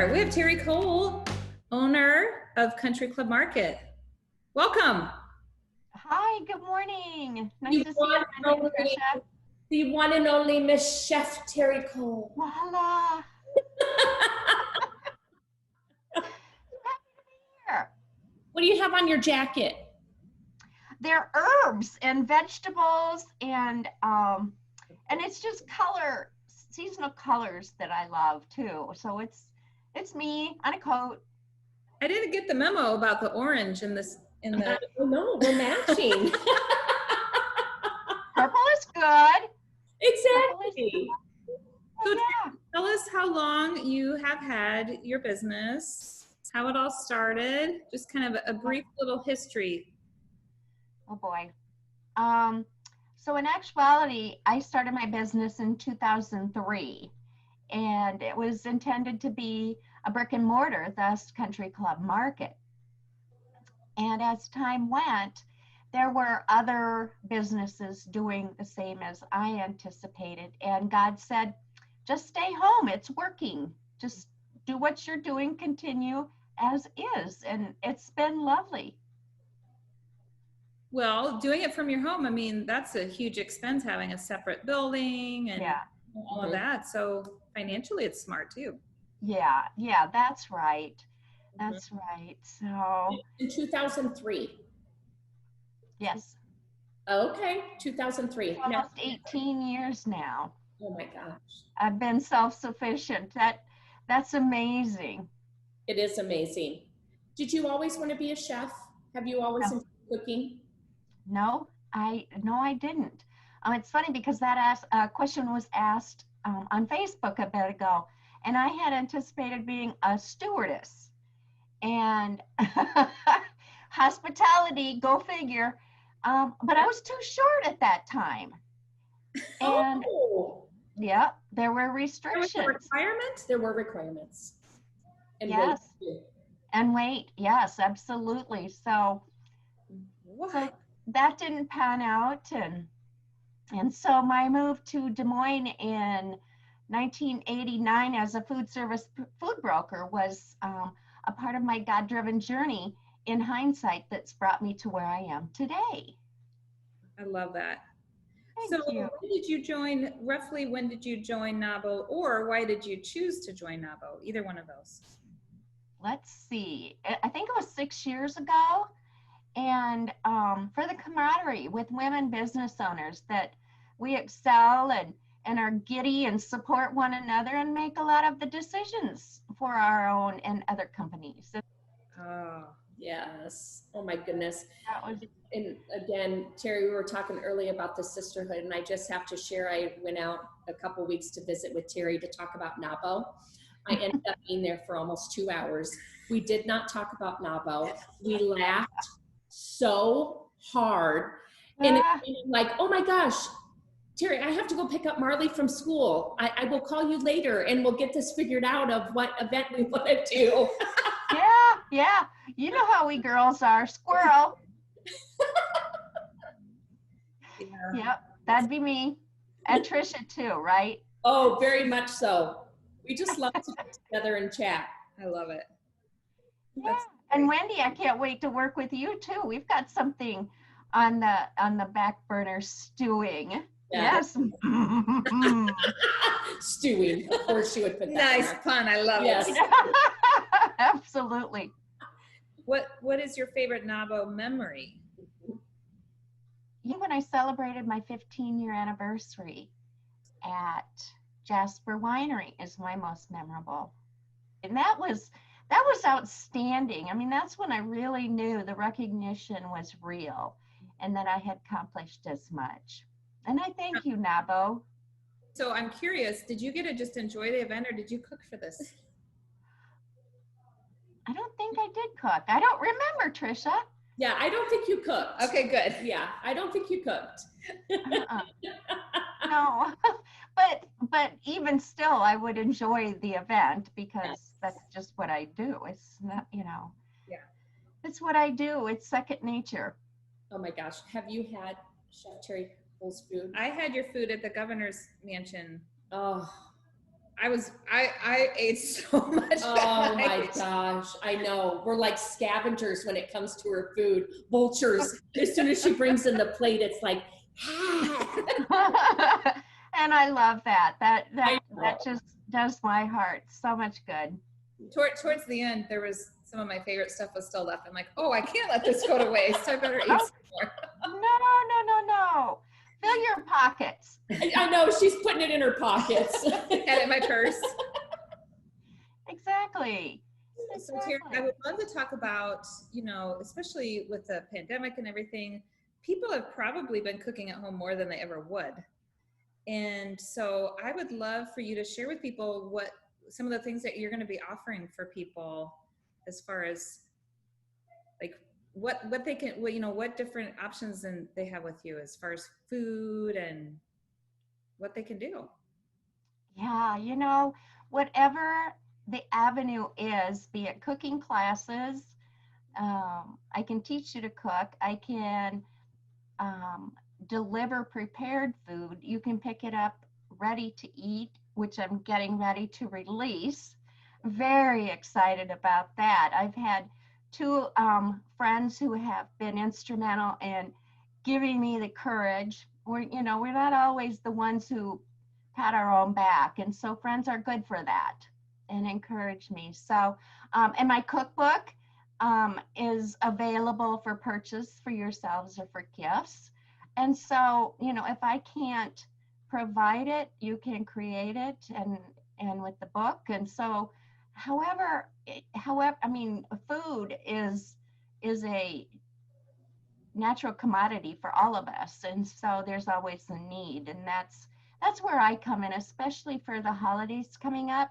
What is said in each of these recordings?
here. We have Terrie Kohl, owner of Country Club Market. Welcome. Hi, good morning. Nice You to see you, Trisha. The one and only Miss Chef Terrie Kohl. Voila. Happy to be here. What do you have on your jacket? They're herbs and vegetables and it's just seasonal colors that I love too. So it's me on a coat. I didn't get the memo about the orange in the. Oh no, we're matching. Purple is good. Exactly. So Yeah. tell us how long you have had your business, how it all started, just kind of a brief little history. Oh boy. So in actuality, I started my business in 2003, and it was intended to be a brick and mortar, thus Country Club Market. And as time went, there were other businesses doing the same as I anticipated. And God said, just stay home. It's working. Just do what you're doing, continue as is. And it's been lovely. Well, doing it from your home, I mean, that's a huge expense, having a separate building and all of that. So financially, it's smart too. Yeah, that's right. That's right. So in 2003. Yes. Okay, 2003. Almost 18 years now. Oh my gosh. I've been self-sufficient. That's amazing. It is amazing. Did you always want to be a chef? Have you always enjoyed cooking? No, I didn't. It's funny because that question was asked on Facebook a bit ago, and I had anticipated being a stewardess. And hospitality, go figure. But I was too short at that time. And yeah, there were restrictions. There were requirements. And yes. And weight, yes, absolutely. So that didn't pan out. And so my move to Des Moines in 1989 as a food broker was a part of my God-driven journey in hindsight that's brought me to where I am today. I love that. Thank you. When did you join NAWBO, or why did you choose to join NAWBO? Either one of those. Let's see. I think it was 6 years ago. And for the camaraderie with women business owners, that we excel and are giddy and support one another and make a lot of the decisions for our own and other companies. Oh, yes. Oh my goodness. And again, Terrie, we were talking earlier about the sisterhood, and I just have to share, I went out a couple weeks to visit with Terrie to talk about NAWBO. I ended up being there for almost 2 hours. We did not talk about NAWBO. We laughed so hard. And it's like, oh my gosh, Terrie, I have to go pick up Marley from school. I will call you later and we'll get this figured out of what event we want to do. Yeah. You know how we girls are. Squirrel. Yep, that'd be me. And Trisha too, right? Oh, very much so. We just love to get together and chat. I love it. Yeah. And Wendy, I can't wait to work with you too. We've got something on the back burner stewing. Yes. Stewing. Of course she would put that. Nice pun. I love it. Absolutely. What is your favorite NAWBO memory? When I celebrated my 15-year anniversary at Jasper Winery is my most memorable. And that was outstanding. I mean, that's when I really knew the recognition was real and that I had accomplished as much. And I thank you, NAWBO. So I'm curious, did you get to just enjoy the event, or did you cook for this? I don't think I did cook. I don't remember, Trisha. Yeah, I don't think you cooked. Okay, good. Yeah, I don't think you cooked. No, but even still, I would enjoy the event because that's just what I do. It's not, Yeah, it's what I do. It's second nature. Oh my gosh, have you had Chef Terrie Kohl's food? I had your food at the governor's mansion. Oh, I ate so much. Oh my gosh, I know. We're like scavengers when it comes to her food. Vultures. As soon as she brings in the plate, it's like, and I love that. That just does my heart so much good. Towards the end, there was some of my favorite stuff was still left. I'm like, oh, I can't let this go to waste. I better eat some more. No. Fill your pockets. I know, she's putting it in her pockets. And in my purse. Exactly. So Terrie, I would love to talk about, especially with the pandemic and everything, people have probably been cooking at home more than they ever would. And so I would love for you to share with people what some of the things that you're going to be offering for people as far as like what they can, what different options and they have with you as far as food and what they can do. Yeah, whatever the avenue is, be it cooking classes, I can teach you to cook. I can deliver prepared food. You can pick it up ready to eat, which I'm getting ready to release. Very excited about that. I've had two friends who have been instrumental in giving me the courage. We're not always the ones who pat our own back, and so friends are good for that and encourage me. So, and my cookbook is available for purchase for yourselves or for gifts. And so, if I can't provide it, you can create it and with the book. And so, however, I mean, food is a natural commodity for all of us. And so there's always a need. And that's where I come in, especially for the holidays coming up.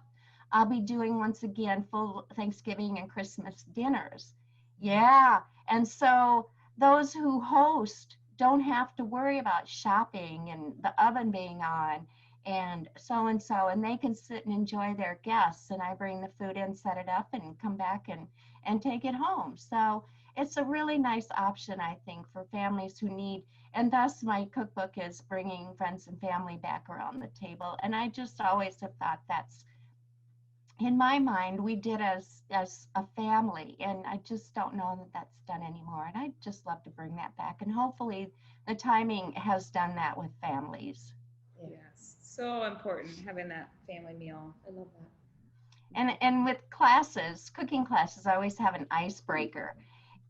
I'll be doing, once again, full Thanksgiving and Christmas dinners. Yeah. And so those who host don't have to worry about shopping and the oven being on and so, and they can sit and enjoy their guests. And I bring the food in, set it up, and come back and take it home. So it's a really nice option, I think, for families who need, and thus my cookbook is bringing friends and family back around the table. And I just always have thought that's, in my mind, we did as a family, and I just don't know that that's done anymore. And I'd just love to bring that back. And hopefully the timing has done that with families. Yes, so important having that family meal. I love that. And with classes, cooking classes, I always have an icebreaker.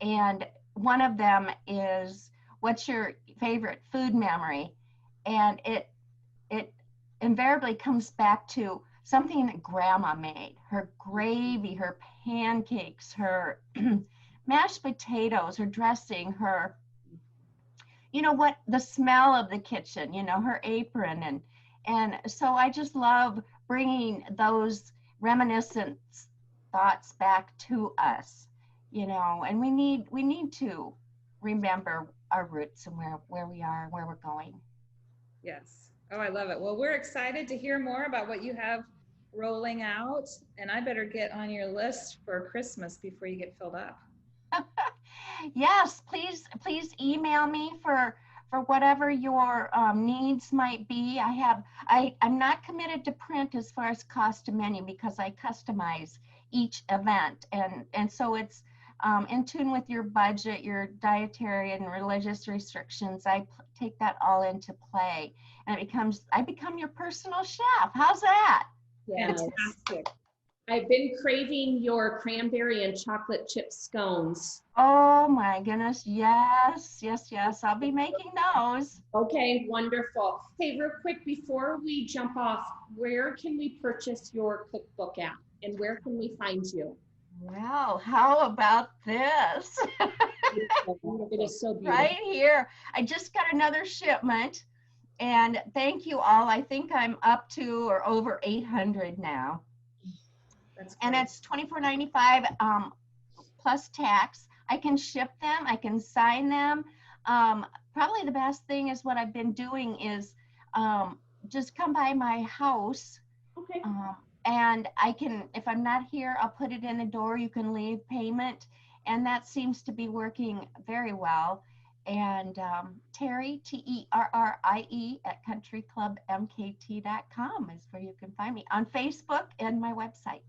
And one of them is, what's your favorite food memory? And it invariably comes back to something that Grandma made, her gravy, her pancakes, her mashed potatoes, her dressing, her, the smell of the kitchen, her apron. And so I just love bringing those reminiscent thoughts back to us, and we need to remember our roots and where we are and where we're going. Yes. Oh, I love it. Well, we're excited to hear more about what you have rolling out, and I better get on your list for Christmas before you get filled up. Yes, please email me for whatever your needs might be. I'm not committed to print as far as cost to menu because I customize each event, and so it's in tune with your budget, your dietary and religious restrictions. I take that all into play, and I become your personal chef. How's that? Yes. Fantastic. I've been craving your cranberry and chocolate chip scones. Oh my goodness, yes. I'll be making those. Okay, wonderful. Hey, real quick, before we jump off, where can we purchase your cookbook at, and where can we find you? Well, how about this? It is so beautiful. Right here. I just got another shipment, and thank you all. I think I'm up to or over 800 now. And it's $24.95 plus tax. I can ship them. I can sign them. Probably the best thing is what I've been doing is just come by my house. Okay. And I can, if I'm not here, I'll put it in the door. You can leave payment. And that seems to be working very well. And Terrie, Terrie at countryclubmkt.com is where you can find me on Facebook and my website.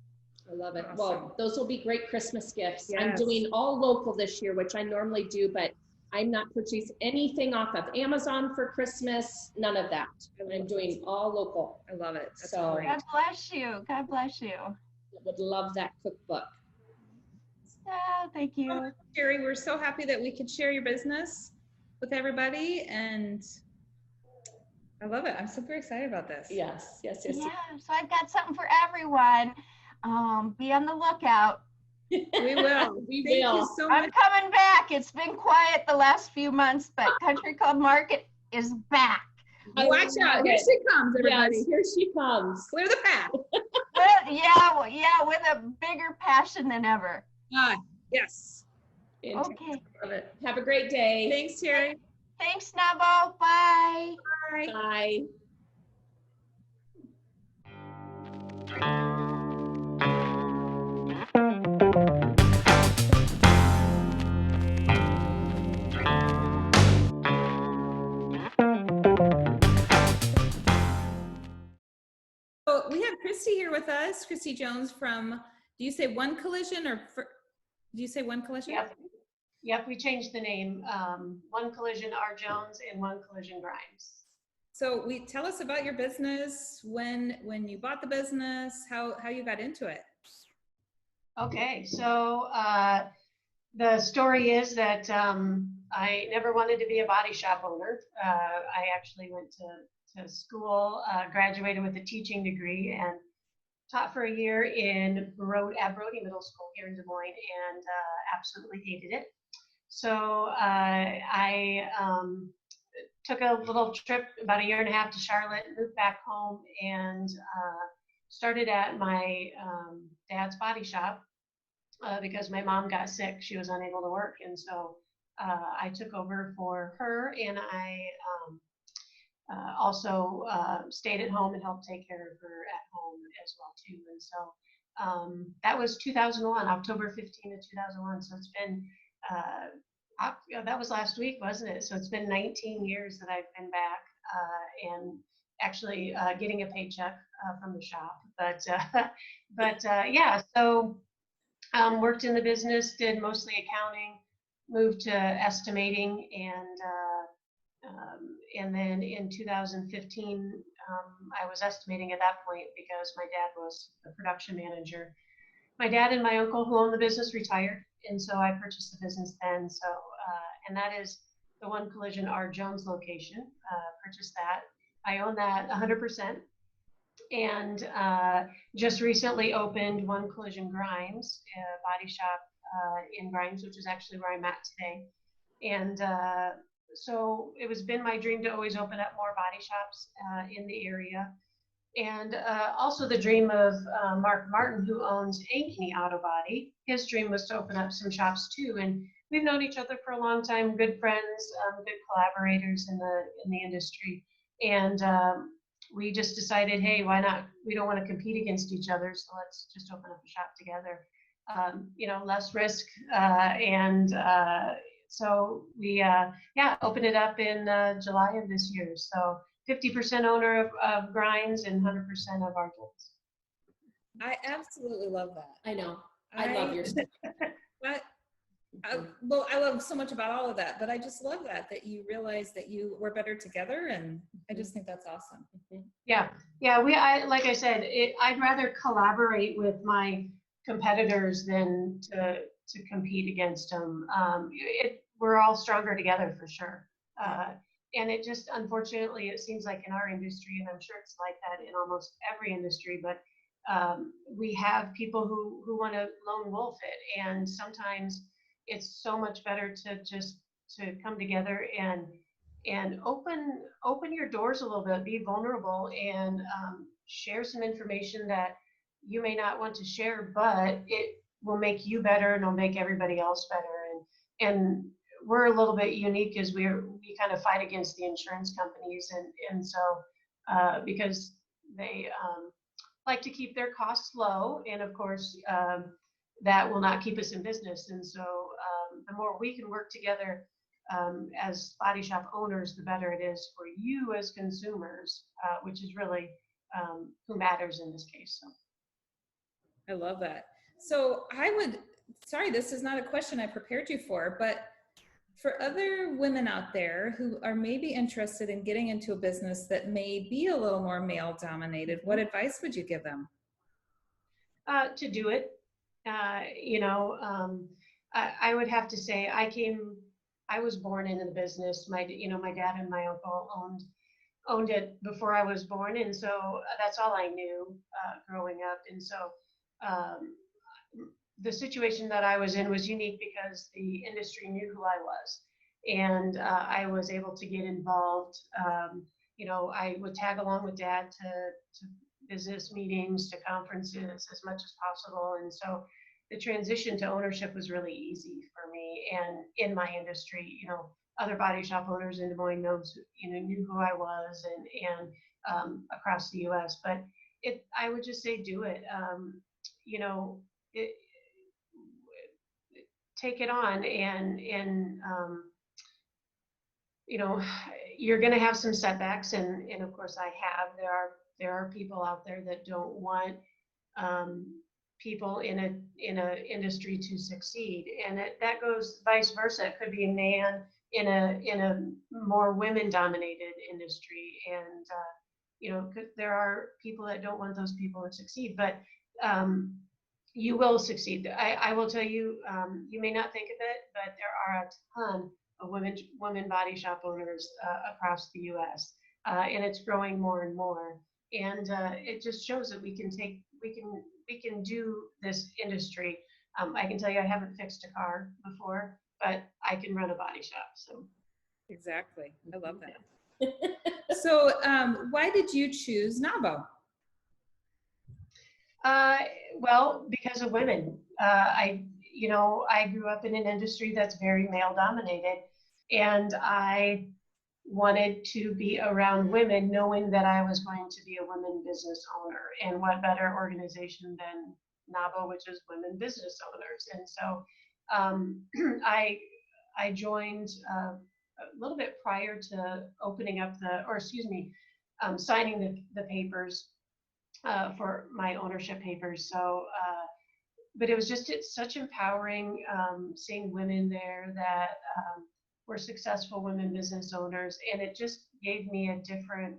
I love it. Awesome. Well, those will be great Christmas gifts. Yes. I'm doing all local this year, which I normally do, but I'm not purchasing anything off of Amazon for Christmas, none of that. I'm doing all local. I love it. That's So great. God bless you. God bless you. would love that cookbook. Oh, thank you. Terrie, we're so happy that we could share your business with everybody, and I love it. I'm super excited about this. Yes. Yeah, so I've got something for everyone. Be on the lookout. We will. We Thank will. you so I'm much. coming back. It's been quiet the last few months, but Country Club Market is back. Watch out. Here she comes, everybody. Yes, here she comes. Clear the path. Yeah, with a bigger passion than ever. Yes. Okay. Love it. Have a great day. Thanks, Terrie. Thanks, NAWBO. Bye. Bye. Bye. So we have Christy here with us, Christy Jones from, do you say One Collision or do you say One Collision? Yep, we changed the name. One Collision R. Jones and One Collision Grimes. So tell us about your business, when you bought the business, how you got into it. Okay, so the story is that I never wanted to be a body shop owner. I actually went to school, graduated with a teaching degree, and taught for a year at Brody Middle School here in Des Moines, and absolutely hated it. So I took a little trip about a year and a half to Charlotte, moved back home, and started at my dad's body shop because my mom got sick. She was unable to work, and so I took over for her, and I also stayed at home and helped take care of her at home as well too. And so that was 2001, October 15 of 2001. So it's been that was last week, wasn't it? So it's been 19 years that I've been back and actually getting a paycheck from the shop. But yeah, so worked in the business, did mostly accounting, moved to estimating, and then in 2015, I was estimating at that point because my dad was the production manager. My dad and my uncle who owned the business retired, and so I purchased the business then. So, and that is the One Collision R. Jones location. Purchased that. I own that 100%. And just recently opened One Collision Grimes, a body shop in Grimes, which is actually where I'm at today. And so it was been my dream to always open up more body shops in the area. And also the dream of Mark Martin, who owns Ankeny Auto Body. His dream was to open up some shops too. And we've known each other for a long time, good friends, good collaborators in the industry. And we just decided, hey, why not? We don't want to compete against each other, so let's just open up a shop together. You know, less risk. So we, opened it up in July of this year. So 50% owner of Grimes and 100% of our Jones. I absolutely love that. I know. I love your stuff. Well, I love so much about all of that, but I just love that you realize that you were better together, and I just think that's awesome. Yeah, like I said, I'd rather collaborate with my competitors than to compete against them. We're all stronger together for sure. And it just, unfortunately, it seems like in our industry, and I'm sure it's like that in almost every industry, but we have people who want to lone wolf it, and sometimes it's so much better to come together and open your doors a little bit, be vulnerable, and share some information that you may not want to share, but it will make you better and it'll make everybody else better. And we're a little bit unique as we kind of fight against the insurance companies, and so because they like to keep their costs low, and of course that will not keep us in business. And so the more we can work together as body shop owners, the better it is for you as consumers, which is really who matters in this case. So. I love that. So sorry, this is not a question I prepared you for, but for other women out there who are maybe interested in getting into a business that may be a little more male dominated, what advice would you give them? To do it. I would have to say I was born into the business. My dad and my uncle owned it before I was born. And so that's all I knew growing up. And so the situation that I was in was unique because the industry knew who I was. And I was able to get involved. I would tag along with Dad to business meetings, to conferences as much as possible. And so the transition to ownership was really easy for me. And in my industry, other body shop owners in Des Moines knew who I was and across the US. But I would just say do it. Take it on and you're going to have some setbacks, and of course I have. There are people out there that don't want people in a industry to succeed, and that goes vice versa. It could be a man in a more women dominated industry, and there are people that don't want those people to succeed, but you will succeed. I will tell you, you may not think of it, but there are a ton of women body shop owners across the U.S. And it's growing more and more. And it just shows that we can do this industry. I can tell you, I haven't fixed a car before, but I can run a body shop. So exactly, I love that. So, why did you choose NAWBO? Well, because of women. I grew up in an industry that's very male dominated, and I wanted to be around women, knowing that I was going to be a women business owner. And what better organization than NAWBO, which is Women Business Owners. And so I joined a little bit prior to opening up signing the papers for my ownership papers. So, but it's such empowering seeing women there that were successful women business owners, and it just gave me a different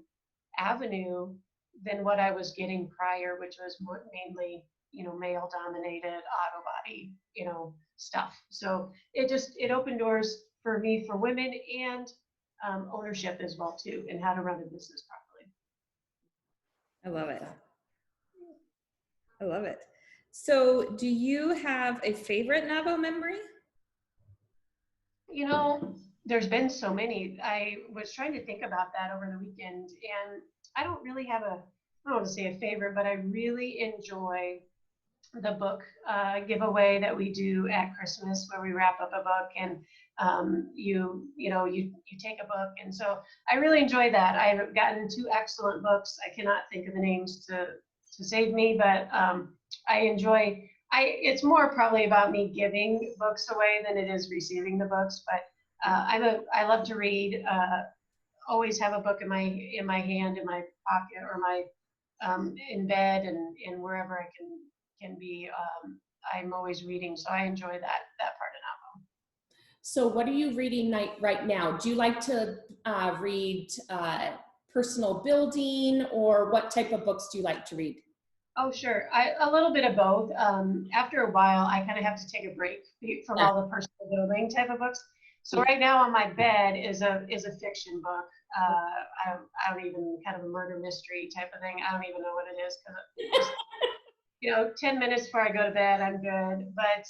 avenue than what I was getting prior, which was mainly male dominated auto body stuff. So it opened doors for me for women and ownership as well too, and how to run a business properly. I love it. I love it. So do you have a favorite NAWBO memory? There's been so many. I was trying to think about that over the weekend, and I don't really have I don't want to say a favorite, but I really enjoy the book giveaway that we do at Christmas, where we wrap up a book and you take a book. And so I really enjoy that. I've gotten 2 excellent books. I cannot think of the names to save me, but I enjoy. It's more probably about me giving books away than it is receiving the books. But I love to read. Always have a book in my hand, in my pocket, or my in bed, and wherever I can be. I'm always reading, so I enjoy that part of NAWBO. So what are you reading right now? Do you like to read personal building, or what type of books do you like to read? Oh, sure. A little bit of both. After a while, I kind of have to take a break from all the personal building type of books. So right now on my bed is a fiction book. I don't even, kind of a murder mystery type of thing. I don't even know what it is, because 10 minutes before I go to bed, I'm good. But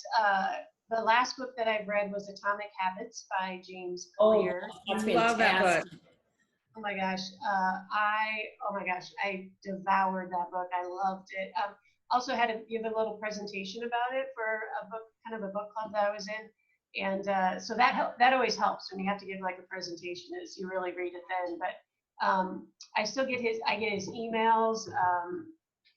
the last book that I've read was Atomic Habits by James Clear. Oh, that's fantastic. Love that book. Oh my gosh, I devoured that book. I loved it. Also had to give a little presentation about it for a book, kind of a book club that I was in, and so that always helps when you have to give like a presentation, is you really read it then. But I still get his emails,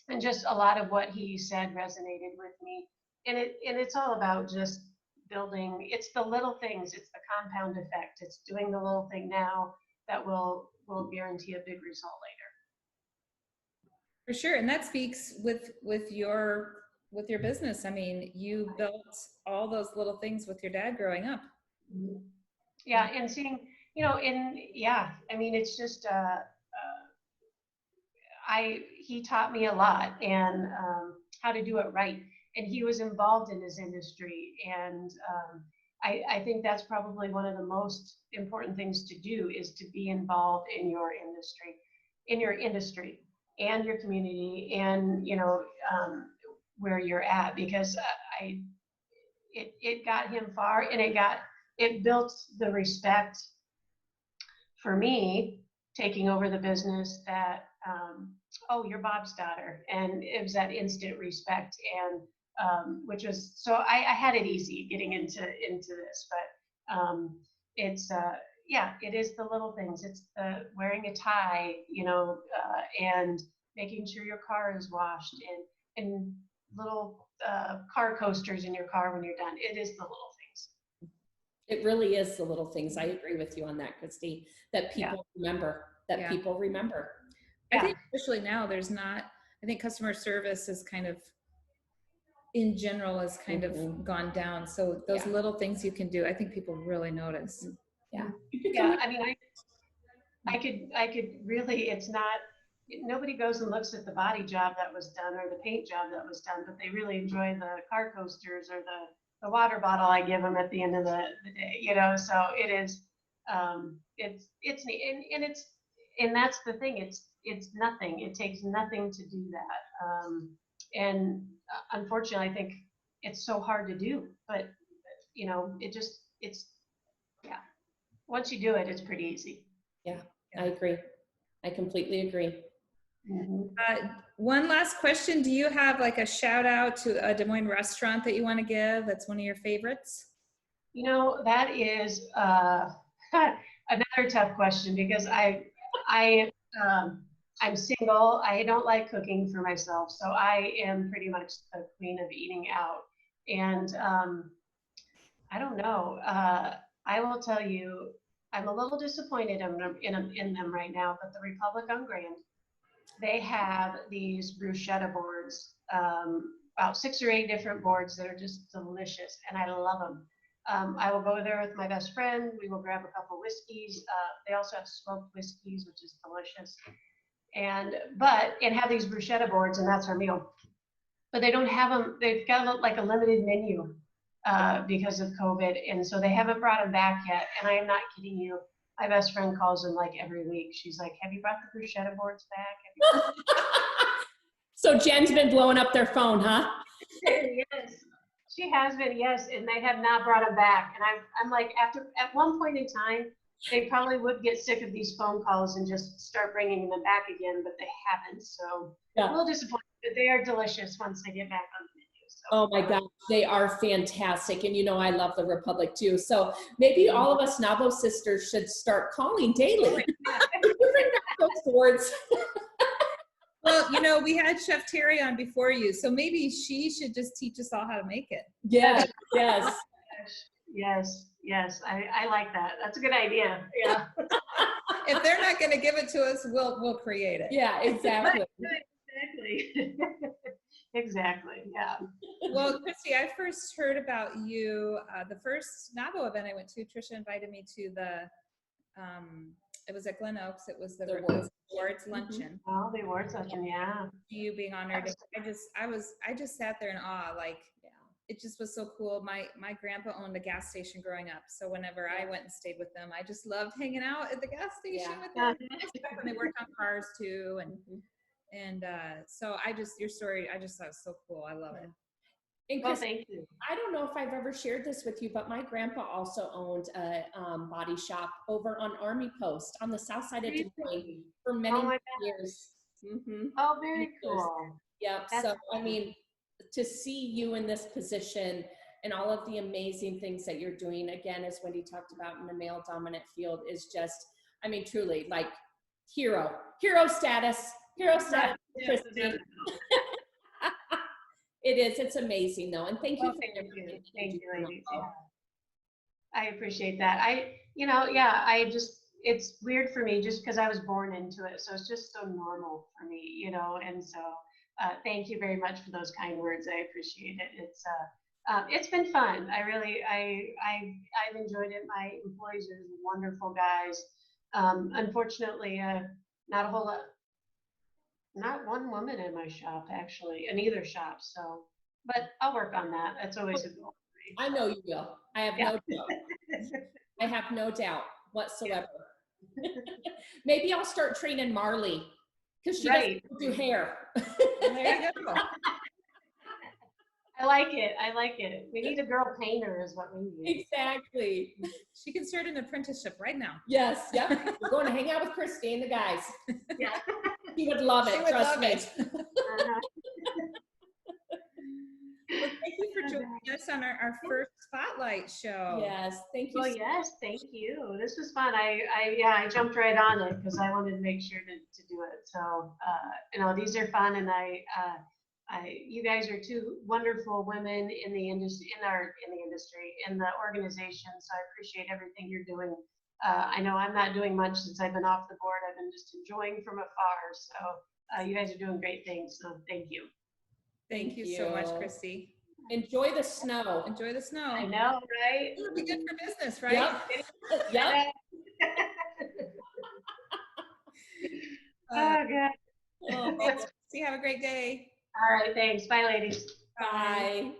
and just a lot of what he said resonated with me, and it's all about just building. It's the little things. It's the compound effect. It's doing the little thing now that will guarantee a big result later. For sure, and that speaks with your business. I mean, you built all those little things with your dad growing up. Yeah, and seeing, you know, I mean, it's just, he taught me a lot, and how to do it right. And he was involved in his industry, and I think that's probably one of the most important things to do, is to be involved in your industry and your community, and, you know, where you're at, because it got him far, and it built the respect for me taking over the business, that oh, you're Bob's daughter, and it was that instant respect, and which was, so I had it easy getting into this, but it's yeah, it is the little things. It's the wearing a tie, you know, and making sure your car is washed, and little car coasters in your car when you're done. It is the little things. It really is the little things. I agree with you on that, Christy, that people remember, people remember. I think especially now I think customer service is kind of, in general, has kind of gone down. So those little things you can do, I think people really notice. Yeah. Yeah. I mean, I could really, it's not, nobody goes and looks at the body job that was done or the paint job that was done, but they really enjoy the car coasters or the water bottle I give them at the end of the day, you know. So it is, it's neat, and that's the thing. It's nothing. It takes nothing to do that. And unfortunately, I think it's so hard to do, but you know, yeah. Once you do it, it's pretty easy. Yeah, I agree. I completely agree. One last question. Do you have like a shout out to a Des Moines restaurant that you want to give that's one of your favorites? You know, that is another tough question, because I'm single. I don't like cooking for myself, so I am pretty much the queen of eating out. And I don't know. I will tell you, I'm a little disappointed in them right now, but the Republic on Grand, they have these bruschetta boards, about 6 or 8 different boards that are just delicious, and I love them. I will go there with my best friend. We will grab a couple whiskeys. They also have smoked whiskeys, which is delicious. And have these bruschetta boards, and that's our meal. But they don't have them. They've got like a limited menu because of COVID, and so they haven't brought them back yet. And I am not kidding you. My best friend calls them like every week. She's like, "Have you brought the bruschetta boards back?" So Jen's been blowing up their phone, huh? Yes, she has been. Yes, and they have not brought them back. And I'm like, at one point in time, they probably would get sick of these phone calls and just start bringing them back again, but they haven't. So a little disappointed, but they are delicious once they get back on the menu. So. Oh my gosh, they are fantastic. And you know, I love the Republic too. So maybe all of us NAWBO sisters should start calling daily. Bring back those boards. Well, you know, we had Chef Terrie on before you, so maybe she should just teach us all how to make it. Yes, yes. Yes, I like that. That's a good idea. Yeah. If they're not going to give it to us, we'll create it. Yeah, exactly. Exactly. Yeah. Well, Christy, I first heard about you. The first NAWBO event I went to, Trisha invited me to it was at Glen Oaks. It was the awards luncheon. Oh, the awards luncheon, yeah. You being honored. I just sat there in awe. Like, it just was so cool. My grandpa owned a gas station growing up, so whenever I went and stayed with them, I just loved hanging out at the gas station with them. When they worked on cars too, and so your story, I just thought it was so cool. I love it. And Chris, thank you. I don't know if I've ever shared this with you, but my grandpa also owned a body shop over on Army Post on the south side of Des Moines for many years. Oh, very cool. Yep. So, I mean, to see you in this position and all of the amazing things that you're doing, again, as Wendy talked about in the male dominant field, is just, I mean, truly like hero status, Christy. It is. It's amazing though. And thank you Well, for thank everything you. that Thank do you, for ladies. NAWBO. Yeah. I appreciate that. It's weird for me just because I was born into it. So it's just so normal for me, and so thank you very much for those kind words. I appreciate it. It's been fun. I've enjoyed it. My employees are wonderful guys. Unfortunately, not a whole lot, not one woman in my shop actually, in either shop. So, but I'll work on that. That's always a goal for me. I know you will. I have no doubt. I have no doubt whatsoever. Maybe I'll start training Marley because she doesn't do hair. There you go. I like it. I like it. We need a girl painter is what we need. Exactly. She can start an apprenticeship right now. Yes. Yep. We're going to hang out with Christy and the guys. Yeah. She would love it. She would Trust love me. it. Well, thank you for joining us on our first spotlight show. Yes. Thank you. Well, yes, thank you. This was fun. I jumped right on it because I wanted to make sure to do it. So, these are fun, and you guys are two wonderful women in the industry, in the organization. So I appreciate everything you're doing. I know I'm not doing much since I've been off the board. I've been just enjoying from afar. So you guys are doing great things. So thank you. Thank you so much, Christy. Enjoy the snow. Enjoy the snow. I know, right? It'll be good for business, right? Yep. Yep. Oh, God. Well, thanks, Christy. Have a great day. All right, thanks. Bye, ladies. Bye.